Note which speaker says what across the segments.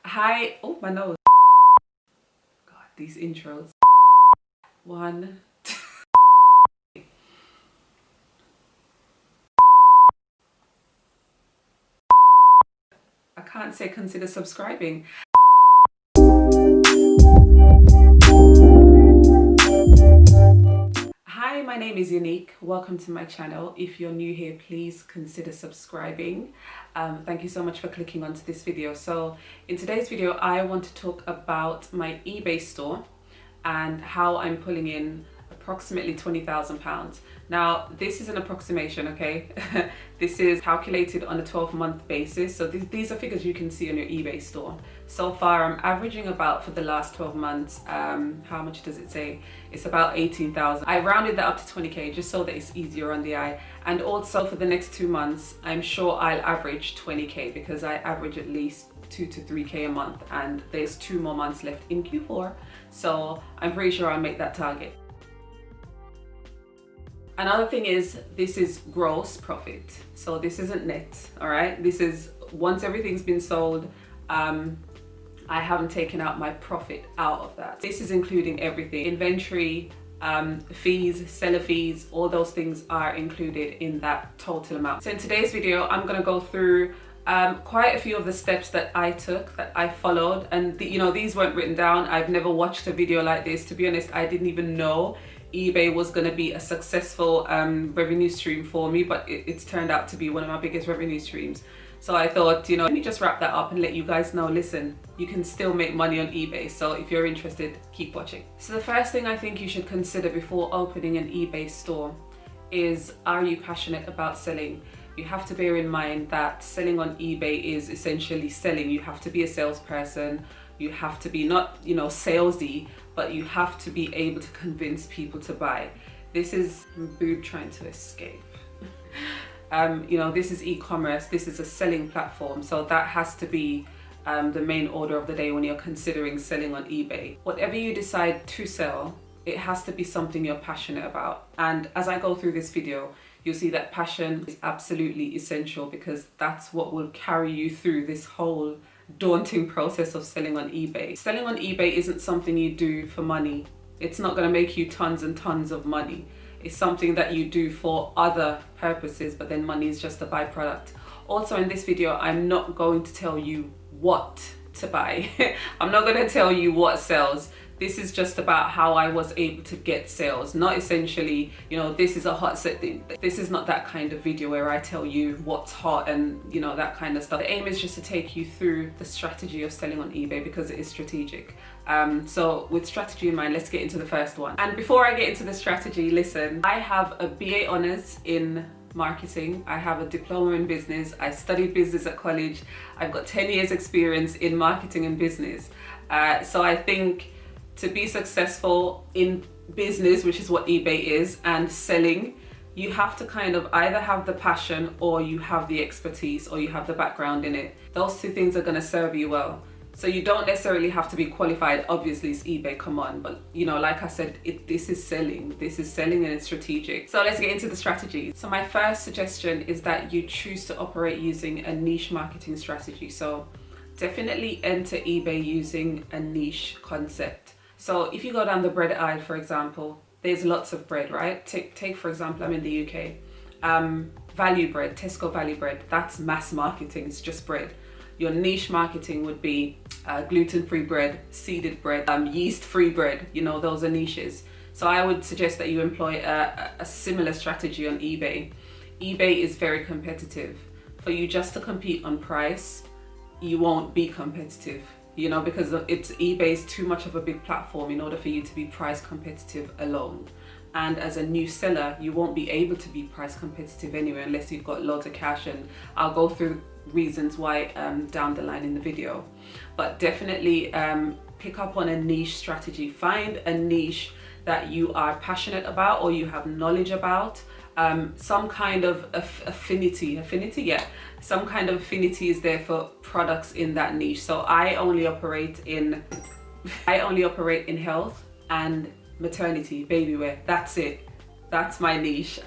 Speaker 1: Hi, oh my nose. God, these intros. One, two. I can't say consider subscribing. Hi, my name is Yanike. Welcome to my channel. If you're new here, please consider subscribing. Thank you so much for clicking onto this video. So in today's video, I want to talk about my eBay store and how I'm pulling in approximately £20,000. Now, this is an approximation, okay? This is calculated on a 12-month basis. So these are figures you can see on your eBay store. So far, I'm averaging about, for the last 12 months, how much does it say? It's about 18,000. I rounded that up to 20K just so that it's easier on the eye. And also for the next 2 months, I'm sure I'll average 20K because I average at least 2 to 3K a month, and there's 2 more months left in Q4. So I'm pretty sure I'll make that target. Another thing is, this is gross profit. So this isn't net, all right? This is once everything's been sold, I haven't taken out my profit out of that. This is including everything. Inventory, fees, seller fees, all those things are included in that total amount. So in today's video, I'm gonna go through quite a few of the steps that I took, that I followed, and these weren't written down. I've never watched a video like this. To be honest, I didn't even know eBay was going to be a successful revenue stream for me, but it's turned out to be one of my biggest revenue streams. So I thought, let me just wrap that up and let you guys know, listen, you can still make money on eBay. So if you're interested, keep watching. So the first thing I think you should consider before opening an eBay store is, are you passionate about selling? You have to bear in mind that selling on eBay is essentially selling. You have to be a salesperson. You have to be not, salesy, but you have to be able to convince people to buy. This is boob trying to escape. This is e-commerce. This is a selling platform. So that has to be the main order of the day when you're considering selling on eBay. Whatever you decide to sell, it has to be something you're passionate about. And as I go through this video, you'll see that passion is absolutely essential, because that's what will carry you through this whole daunting process of selling on eBay. Selling on eBay isn't something you do for money. It's not going to make you tons and tons of money. It's something that you do for other purposes, but then money is just a byproduct. Also, in this video, I'm not going to tell you what to buy. I'm not going to tell you what sells. This is just about how I was able to get sales, not essentially, this is a hot set thing. This is not that kind of video where I tell you what's hot and, that kind of stuff. The aim is just to take you through the strategy of selling on eBay, because it is strategic. So with strategy in mind, let's get into the first one. And before I get into the strategy, listen, I have a BA honors in marketing. I have a diploma in business. I studied business at college. I've got 10 years experience in marketing and business. So I think to be successful in business, which is what eBay is, and selling, you have to kind of either have the passion, or you have the expertise, or you have the background in it. Those two things are going to serve you well. So you don't necessarily have to be qualified. Obviously, it's eBay, come on. But like I said, this is selling. This is selling, and it's strategic. So let's get into the strategy. So my first suggestion is that you choose to operate using a niche marketing strategy. So definitely enter eBay using a niche concept. So if you go down the bread aisle, for example, there's lots of bread, right? Take for example, I'm in the UK. Value bread, Tesco value bread, that's mass marketing, it's just bread. Your niche marketing would be gluten-free bread, seeded bread, yeast-free bread, those are niches. So I would suggest that you employ a similar strategy on eBay. eBay is very competitive. For you just to compete on price, you won't be competitive. Because eBay's too much of a big platform in order for you to be price competitive alone. And as a new seller, you won't be able to be price competitive anyway unless you've got loads of cash, and I'll go through reasons why down the line in the video. But definitely pick up on a niche strategy. Find a niche that you are passionate about, or you have knowledge about. Some kind of affinity, yeah. Some kind of affinity is there for products in that niche. So I only operate in health and maternity, baby wear. That's it. That's my niche.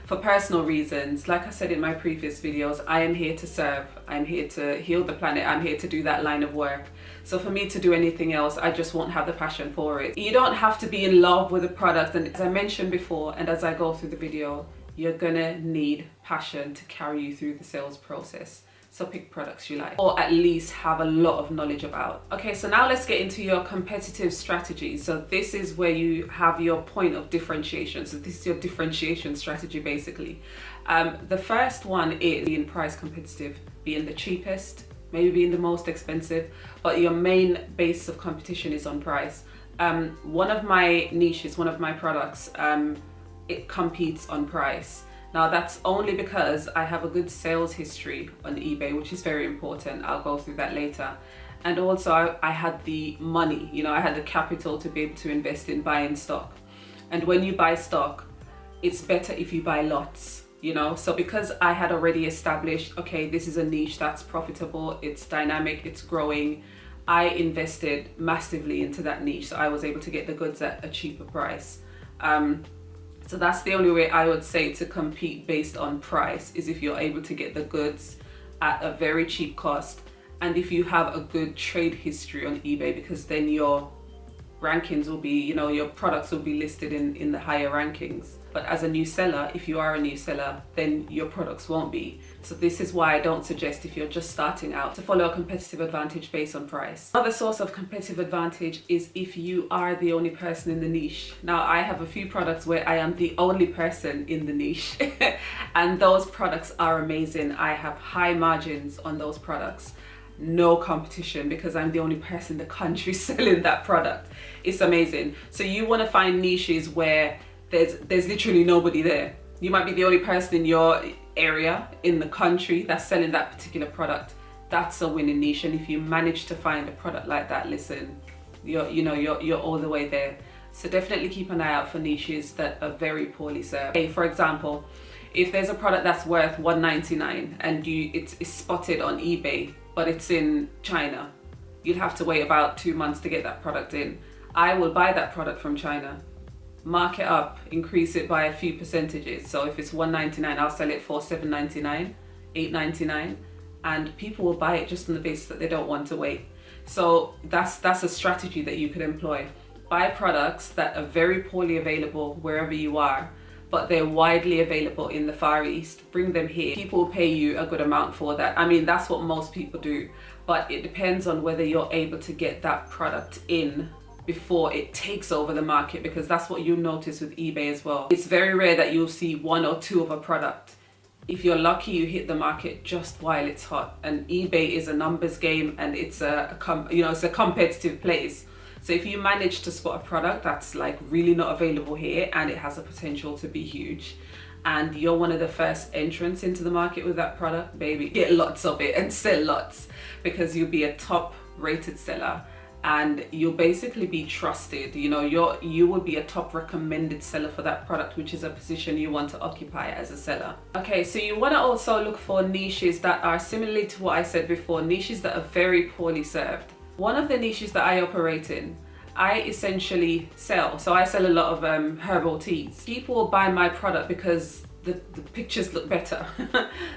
Speaker 1: For personal reasons, like I said in my previous videos, I am here to serve. I'm here to heal the planet. I'm here to do that line of work. So for me to do anything else, I just won't have the passion for it. You don't have to be in love with the product. And as I mentioned before, and as I go through the video, you're gonna need passion to carry you through the sales process. So pick products you like, or at least have a lot of knowledge about. Okay, so now let's get into your competitive strategy. So this is where you have your point of differentiation. So this is your differentiation strategy, basically. The first one is being price competitive, being the cheapest, maybe being the most expensive, but your main base of competition is on price. One of my niches, one of my products, it competes on price. Now that's only because I have a good sales history on eBay, which is very important. I'll go through that later. And also I had the money, you know, I had the capital to be able to invest in buying stock. And when you buy stock, it's better if you buy lots, you know? So because I had already established, okay, this is a niche that's profitable, it's dynamic, it's growing, I invested massively into that niche. So I was able to get the goods at a cheaper price. So that's the only way I would say to compete based on price, is if you're able to get the goods at a very cheap cost, and if you have a good trade history on eBay, because then your rankings will be, you know, your products will be listed in the higher rankings. But as a new seller, if you are a new seller, then your products won't be. So this is why I don't suggest, if you're just starting out, to follow a competitive advantage based on price. Another source of competitive advantage is if you are the only person in the niche. Now I have a few products where I am the only person in the niche and those products are amazing. I have high margins on those products. No competition, because I'm the only person in the country selling that product. It's amazing. So you want to find niches where there's literally nobody there. You might be the only person in your area, in the country, that's selling that particular product. That's a winning niche. And if you manage to find a product like that, listen, you're all the way there. So definitely keep an eye out for niches that are very poorly served. Okay, for example, if there's a product that's worth $1.99 and it's spotted on eBay, but it's in China, you'll have to wait about 2 months to get that product in. I will buy that product from China, mark it up, increase it by a few percentages. So if it's $1.99, I'll sell it for $7.99, $8.99, and people will buy it just on the basis that they don't want to wait. So that's a strategy that you could employ. Buy products that are very poorly available wherever you are, but they're widely available in the Far East. Bring them here. People will pay you a good amount for that. I mean, that's what most people do, but it depends on whether you're able to get that product in before it takes over the market, because that's what you'll notice with eBay as well. It's very rare that you'll see one or two of a product. If you're lucky, you hit the market just while it's hot. And eBay is a numbers game, and it's it's a competitive place. So if you manage to spot a product that's like really not available here and it has a potential to be huge, and you're one of the first entrants into the market with that product, baby, get lots of it and sell lots, because you'll be a top rated seller and you'll basically be trusted. You know, you will be a top recommended seller for that product, which is a position you want to occupy as a seller. Okay, so you want to also look for niches that are similarly to what I said before, niches that are very poorly served. One of the niches that I operate in, I essentially sell. So I sell a lot of herbal teas. People will buy my product because the pictures look better.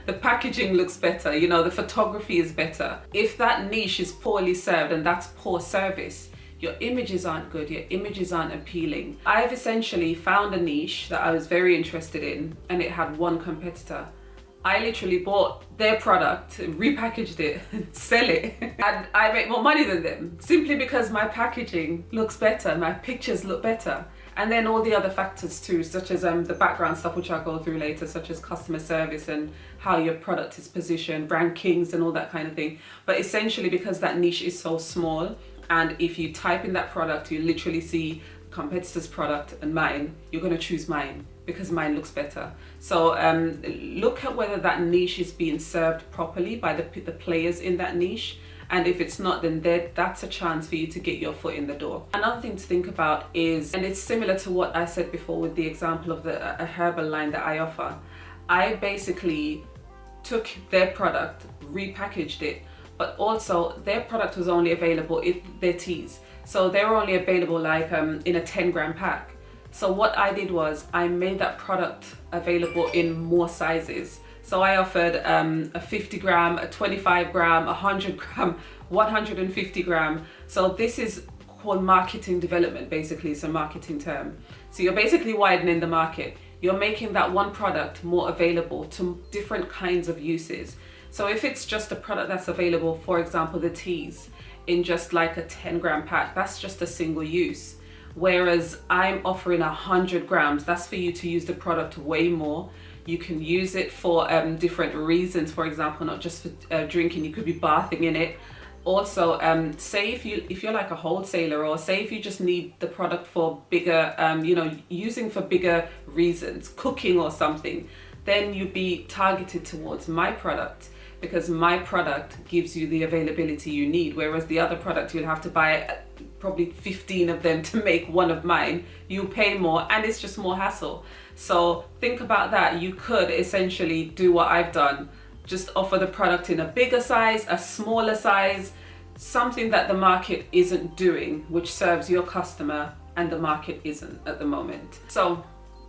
Speaker 1: The packaging looks better, you know, the photography is better. If that niche is poorly served, and that's poor service, your images aren't good, your images aren't appealing. I've essentially found a niche that I was very interested in, and it had one competitor. I literally bought their product, repackaged it, and sell it. And I make more money than them, simply because my packaging looks better, my pictures look better. And then all the other factors too, such as the background stuff, which I'll go through later, such as customer service and how your product is positioned, rankings and all that kind of thing. But essentially, because that niche is so small, and if you type in that product, you literally see competitor's product and mine, you're going to choose mine because mine looks better. So look at whether that niche is being served properly by the players in that niche. And if it's not, then that's a chance for you to get your foot in the door. Another thing to think about is, and it's similar to what I said before with the example of a herbal line that I offer, I basically took their product, repackaged it, but also their product was only available, their teas. So they were only available like in a 10 gram pack. So what I did was I made that product available in more sizes. So I offered a 50 gram, a 25 gram, 100 gram, 150 gram. So this is called marketing development, basically. It's a marketing term. So you're basically widening the market. You're making that one product more available to different kinds of uses. So if it's just a product that's available, for example, the teas in just like a 10 gram pack, that's just a single use. Whereas I'm offering 100 grams, that's for you to use the product way more. You can use it for different reasons. For example, not just for drinking, you could be bathing in it. Also, say if you're like a wholesaler, or say if you just need the product for bigger, using for bigger reasons, cooking or something, then you'd be targeted towards my product, because my product gives you the availability you need. Whereas the other product, you'll have to buy probably 15 of them to make one of mine. You pay more and it's just more hassle. So think about that. You could essentially do what I've done. Just offer the product in a bigger size, a smaller size, something that the market isn't doing, which serves your customer and the market isn't at the moment. So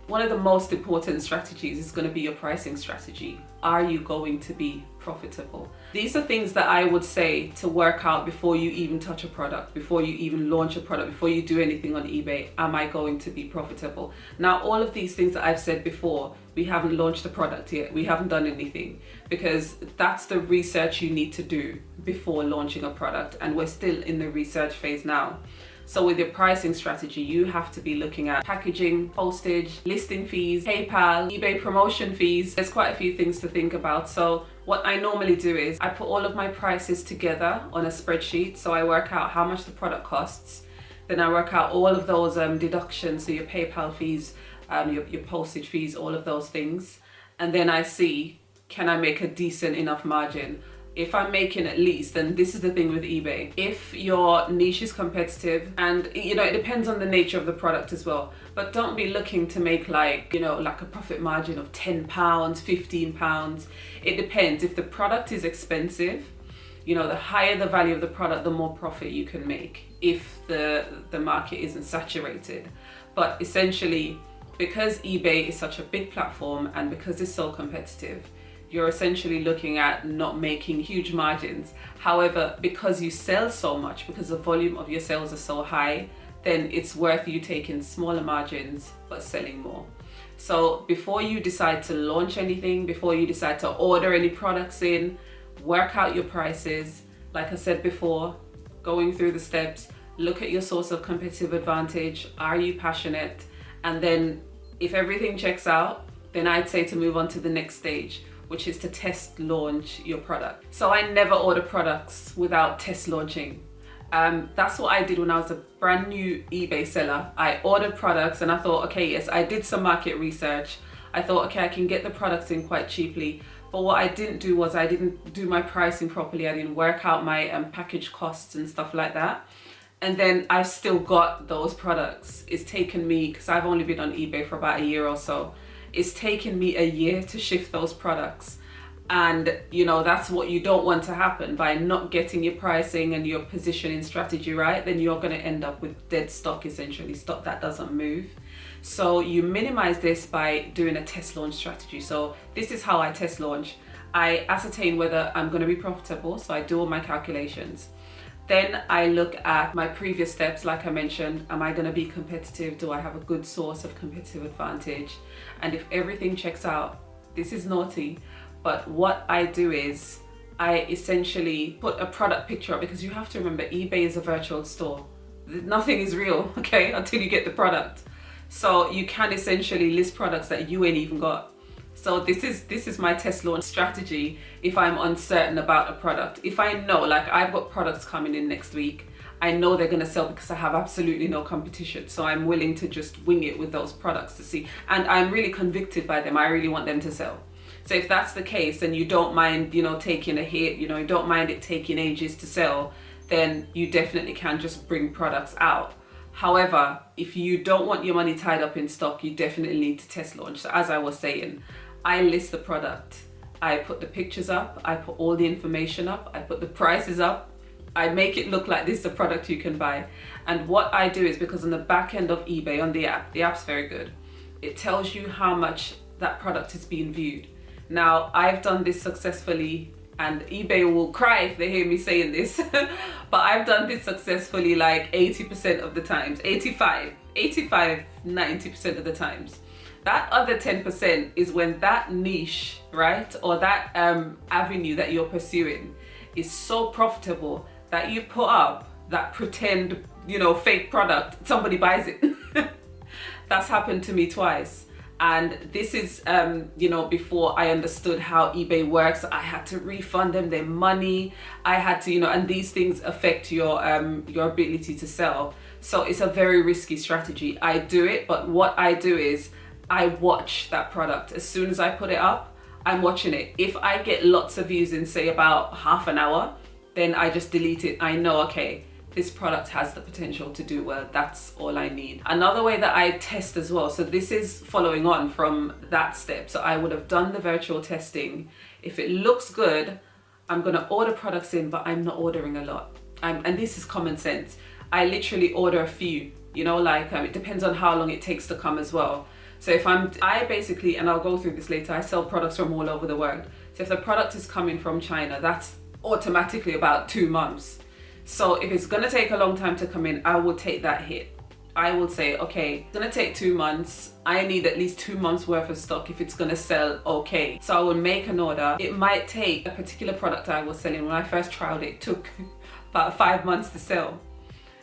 Speaker 1: one of the most important strategies is going to be your pricing strategy. Are you going to be profitable? These are things that I would say to work out before you even touch a product, before you even launch a product, before you do anything on eBay. Am I going to be profitable? Now, all of these things that I've said before, we haven't launched a product yet. We haven't done anything, because that's the research you need to do before launching a product. And we're still in the research phase now. So with your pricing strategy, you have to be looking at packaging, postage, listing fees, PayPal, eBay promotion fees. There's quite a few things to think about. So what I normally do is I put all of my prices together on a spreadsheet. So I work out how much the product costs. Then I work out all of those deductions, so your PayPal fees, your postage fees, all of those things. And then I see, can I make a decent enough margin? If I'm making at least, and this is the thing with eBay, if your niche is competitive, and it depends on the nature of the product as well, but don't be looking to make like a profit margin of £10, £15. It depends. If the product is expensive, the higher the value of the product, the more profit you can make if the market isn't saturated. But essentially, because eBay is such a big platform and because it's so competitive, you're essentially looking at not making huge margins. However, because you sell so much, because the volume of your sales are so high, then it's worth you taking smaller margins but selling more. So before you decide to launch anything, before you decide to order any products in, work out your prices. Like I said before, going through the steps, look at your source of competitive advantage. Are you passionate? And then if everything checks out, then I'd say to move on to the next stage, which is to test launch your product. So I never order products without test launching. That's what I did when I was a brand new eBay seller. I ordered products and I thought, okay, yes, I did some market research. I thought, okay, I can get the products in quite cheaply. But what I didn't do was I didn't do my pricing properly. I didn't work out my package costs and stuff like that. And then I've still got those products. It's taken me, because I've only been on eBay for about a year or so, it's taken me a year to shift those products. And that's what you don't want to happen. By not getting your pricing and your positioning strategy right, then you're going to end up with dead stock, essentially, stock that doesn't move. So you minimize this by doing a test launch strategy. So this is how I test launch. I ascertain whether I'm going to be profitable, so I do all my calculations. Then I look at my previous steps, like I mentioned. Am I going to be competitive? Do I have a good source of competitive advantage? And if everything checks out, this is naughty, but what I do is I essentially put a product picture up, because you have to remember, eBay is a virtual store. Nothing is real, okay, until you get the product. So you can essentially list products that you ain't even got. So this is my test launch strategy if I'm uncertain about a product. If I know, like I've got products coming in next week, I know they're gonna sell because I have absolutely no competition. So I'm willing to just wing it with those products to see. And I'm really convicted by them. I really want them to sell. So if that's the case, and you don't mind, taking a hit, you don't mind it taking ages to sell, then you definitely can just bring products out. However, if you don't want your money tied up in stock, you definitely need to test launch. So as I was saying, I list the product, I put the pictures up, I put all the information up, I put the prices up, I make it look like this is the product you can buy. And what I do is, because on the back end of eBay, on the app's very good. It tells you how much that product is being viewed. Now, I've done this successfully, and eBay will cry if they hear me saying this, but I've done this successfully like 80% of the times, 85, 90% of the times. That other 10% is when that niche, right, or that avenue that you're pursuing is so profitable that you put up that pretend, fake product, somebody buys it. That's happened to me twice. And this is, before I understood how eBay works. I had to refund them their money. I had to, and these things affect your ability to sell. So it's a very risky strategy. I do it, but what I do is I watch that product. As soon as I put it up, I'm watching it. If I get lots of views in, say, about half an hour, then I just delete it. I know, okay, this product has the potential to do well. That's all I need. Another way that I test as well, so this is following on from that step. So I would have done the virtual testing. If it looks good, I'm gonna order products in, but I'm not ordering a lot. And this is common sense. I literally order a few, it depends on how long it takes to come as well. So if I basically, and I'll go through this later, I sell products from all over the world. So if the product is coming from China, that's automatically about 2 months. So if it's gonna take a long time to come in, I will take that hit. I will say, okay, it's gonna take 2 months. I need at least 2 months worth of stock if it's gonna sell okay. So I will make an order. It might take a particular product I was selling. When I first trialed it, took about 5 months to sell.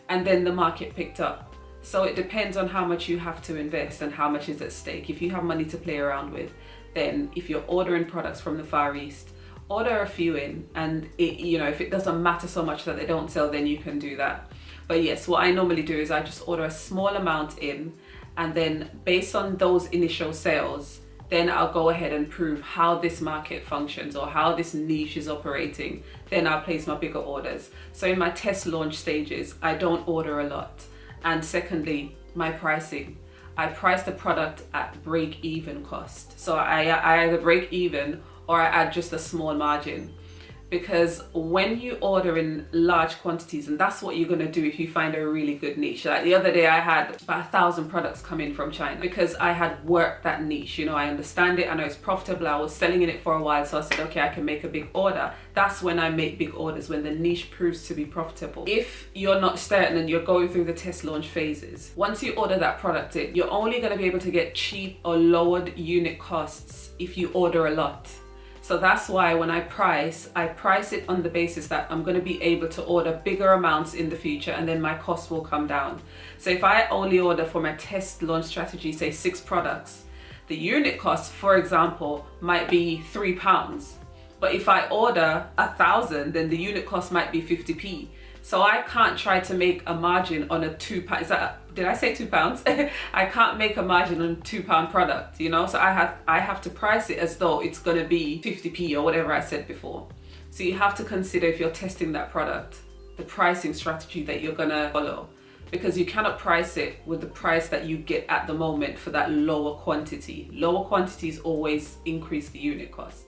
Speaker 1: And then the market picked up. So it depends on how much you have to invest and how much is at stake. If you have money to play around with, then if you're ordering products from the Far East, order a few in, and if it doesn't matter so much that they don't sell, then you can do that. But yes, what I normally do is I just order a small amount in, and then based on those initial sales, then I'll go ahead and prove how this market functions or how this niche is operating. Then I'll place my bigger orders. So in my test launch stages, I don't order a lot. And secondly, my pricing. I price the product at break-even cost. So I either break even or I add just a small margin. Because when you order in large quantities, and that's what you're gonna do if you find a really good niche. Like the other day I had about 1,000 products come in from China because I had worked that niche. I understand it, I know it's profitable, I was selling in it for a while, so I said, okay, I can make a big order. That's when I make big orders, when the niche proves to be profitable. If you're not certain and you're going through the test launch phases, once you order that product in, you're only gonna be able to get cheap or lowered unit costs if you order a lot. So that's why when I price it on the basis that I'm going to be able to order bigger amounts in the future, and then my costs will come down. So if I only order for my test launch strategy, say 6 products, the unit cost, for example, might be £3. But if I order 1,000, then the unit cost might be 50p. So I can't try to make a margin on a £2. Did I say £2? I can't make a margin on a £2 product, So I have to price it as though it's gonna be 50p or whatever I said before. So you have to consider, if you're testing that product, the pricing strategy that you're gonna follow, because you cannot price it with the price that you get at the moment for that lower quantity. Lower quantities always increase the unit cost.